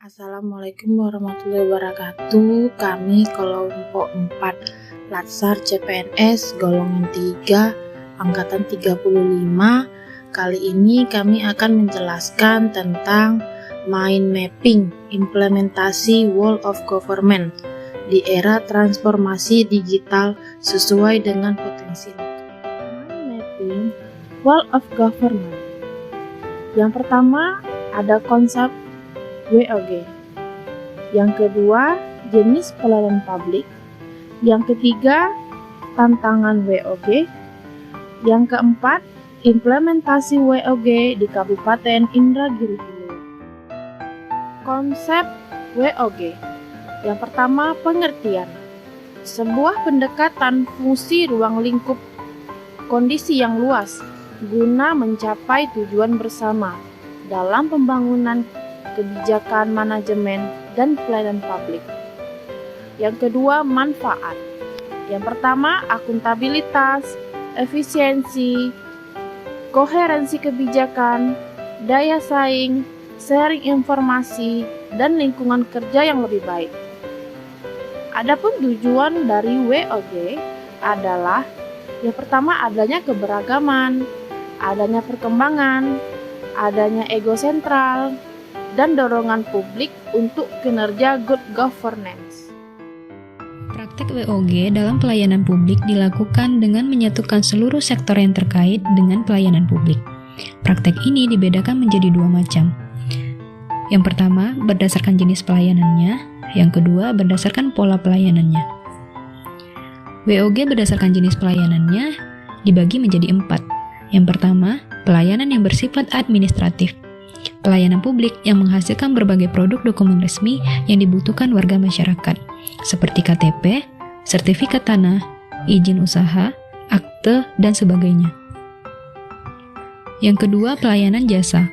Assalamualaikum warahmatullahi wabarakatuh. Kami kelompok 4 Latsar CPNS golongan 3 angkatan 35. Kali ini kami akan menjelaskan tentang mind mapping implementasi World of Government di era transformasi digital sesuai dengan potensi. Mind mapping World of Government. Yang pertama ada konsep WOG. Yang kedua, jenis pelayanan publik. Yang ketiga, tantangan WOG. Yang keempat, implementasi WOG di Kabupaten Indragiri Hilir. Konsep WOG. Yang pertama, pengertian. Sebuah pendekatan fungsi ruang lingkup kondisi yang luas guna mencapai tujuan bersama dalam pembangunan kebijakan manajemen dan pelayanan publik. Yang kedua, manfaat. Yang pertama, akuntabilitas, efisiensi, koherensi kebijakan, daya saing, sharing informasi, dan lingkungan kerja yang lebih baik. Adapun tujuan dari WOG adalah yang pertama adanya keberagaman, adanya perkembangan, adanya ego sentral, dan dorongan publik untuk kinerja good governance. Praktek WOG dalam pelayanan publik dilakukan dengan menyatukan seluruh sektor yang terkait dengan pelayanan publik. Praktek ini dibedakan menjadi dua macam. Yang pertama, berdasarkan jenis pelayanannya. Yang kedua, berdasarkan pola pelayanannya. WOG berdasarkan jenis pelayanannya dibagi menjadi 4. Yang pertama, pelayanan yang bersifat administratif. Pelayanan publik yang menghasilkan berbagai produk dokumen resmi yang dibutuhkan warga masyarakat, seperti KTP, sertifikat tanah, izin usaha, akte, dan sebagainya. Yang kedua, pelayanan jasa.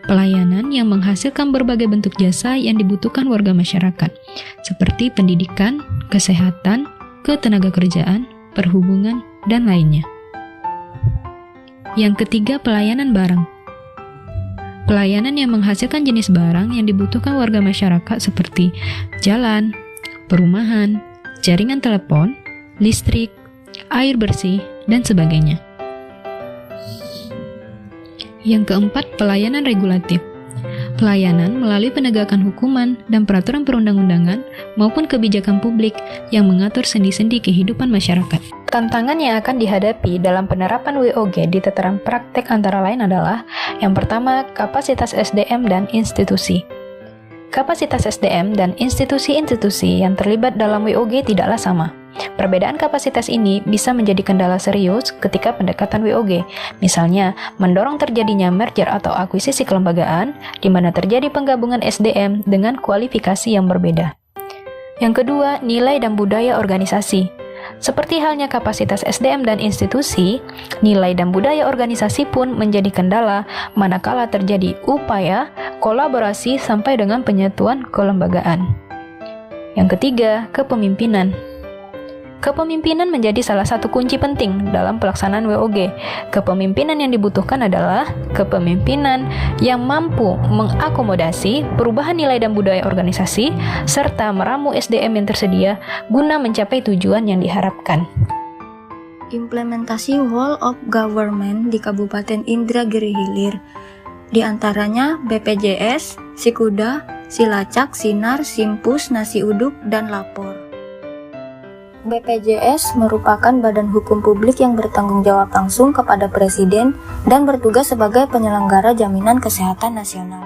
Pelayanan yang menghasilkan berbagai bentuk jasa yang dibutuhkan warga masyarakat, seperti pendidikan, kesehatan, ketenagakerjaan, perhubungan, dan lainnya. Yang ketiga, pelayanan barang. Pelayanan yang menghasilkan jenis barang yang dibutuhkan warga masyarakat seperti jalan, perumahan, jaringan telepon, listrik, air bersih, dan sebagainya. Yang keempat, pelayanan regulatif. Pelayanan melalui penegakan hukuman dan peraturan perundang-undangan maupun kebijakan publik yang mengatur sendi-sendi kehidupan masyarakat. Tantangan yang akan dihadapi dalam penerapan WOG di tataran praktek antara lain adalah yang pertama, kapasitas SDM dan institusi. Kapasitas SDM dan institusi-institusi yang terlibat dalam WOG tidaklah sama. Perbedaan kapasitas ini bisa menjadi kendala serius ketika pendekatan WOG, misalnya mendorong terjadinya merger atau akuisisi kelembagaan, di mana terjadi penggabungan SDM dengan kualifikasi yang berbeda. Yang kedua, nilai dan budaya organisasi. Seperti halnya kapasitas SDM dan institusi, nilai dan budaya organisasi pun menjadi kendala manakala terjadi upaya kolaborasi sampai dengan penyatuan kelembagaan. Yang ketiga, kepemimpinan. Kepemimpinan menjadi salah satu kunci penting dalam pelaksanaan WOG. Kepemimpinan yang dibutuhkan adalah kepemimpinan yang mampu mengakomodasi perubahan nilai dan budaya organisasi serta meramu SDM yang tersedia guna mencapai tujuan yang diharapkan. Implementasi Whole of Government di Kabupaten Indragiri Hilir, di antaranya BPJS, Sikuda, Silacak, Sinar, Simpus, Nasi Uduk, dan Lapor. BPJS merupakan badan hukum publik yang bertanggung jawab langsung kepada Presiden dan bertugas sebagai penyelenggara jaminan kesehatan nasional.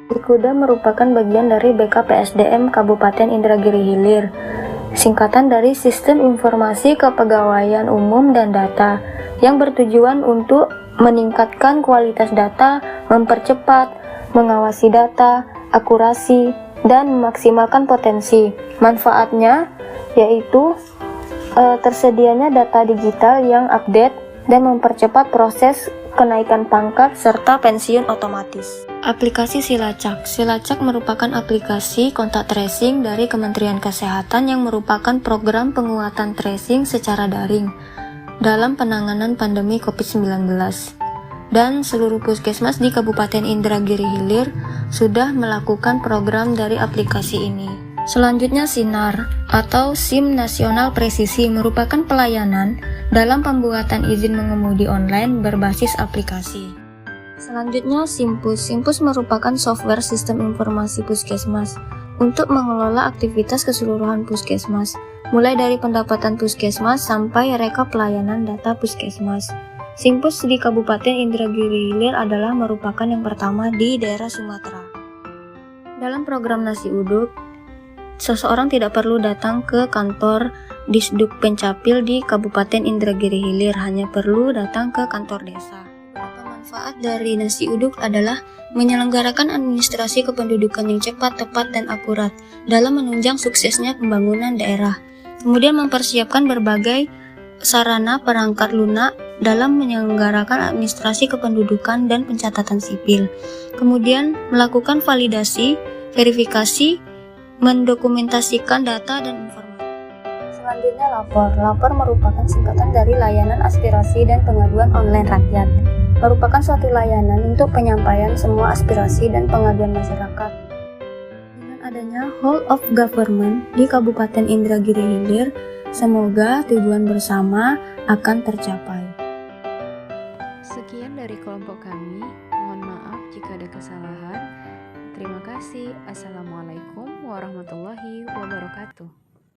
Sikuda merupakan bagian dari BKPSDM Kabupaten Indragiri Hilir, singkatan dari Sistem Informasi Kepegawaian Umum dan Data, yang bertujuan untuk meningkatkan kualitas data, mempercepat, mengawasi data, akurasi, dan memaksimalkan potensi. Manfaatnya yaitu tersedianya data digital yang update dan mempercepat proses kenaikan pangkat serta pensiun otomatis. Aplikasi Silacak. Silacak merupakan aplikasi kontak tracing dari Kementerian Kesehatan yang merupakan program penguatan tracing secara daring dalam penanganan pandemi COVID-19. dan seluruh puskesmas di Kabupaten Indragiri Hilir sudah melakukan program dari aplikasi ini. Selanjutnya SINAR atau SIM Nasional Presisi merupakan pelayanan dalam pembuatan izin mengemudi online berbasis aplikasi. Selanjutnya SIMPUS. SIMPUS merupakan software sistem informasi puskesmas untuk mengelola aktivitas keseluruhan puskesmas, mulai dari pendapatan puskesmas sampai rekap pelayanan data puskesmas. SIMPUS di Kabupaten Indragiri Hilir adalah merupakan yang pertama di daerah Sumatera. Dalam program Nasi Uduk, seseorang tidak perlu datang ke kantor Disduk Pencapil di Kabupaten Indragiri Hilir, hanya perlu datang ke kantor desa. Manfaat dari Nasi Uduk adalah menyelenggarakan administrasi kependudukan yang cepat, tepat, dan akurat dalam menunjang suksesnya pembangunan daerah. Kemudian mempersiapkan berbagai sarana perangkat lunak dalam menyelenggarakan administrasi kependudukan dan pencatatan sipil. Kemudian melakukan validasi, verifikasi, mendokumentasikan data dan informasi. Selanjutnya lapor. Lapor merupakan singkatan dari layanan aspirasi dan pengaduan online rakyat. Merupakan suatu layanan untuk penyampaian semua aspirasi dan pengaduan masyarakat. Dengan adanya whole of government di Kabupaten Indragiri Hilir, semoga tujuan bersama akan tercapai. Sekian dari kelompok kami, mohon maaf jika ada kesalahan. Terima kasih. Assalamualaikum warahmatullahi wabarakatuh.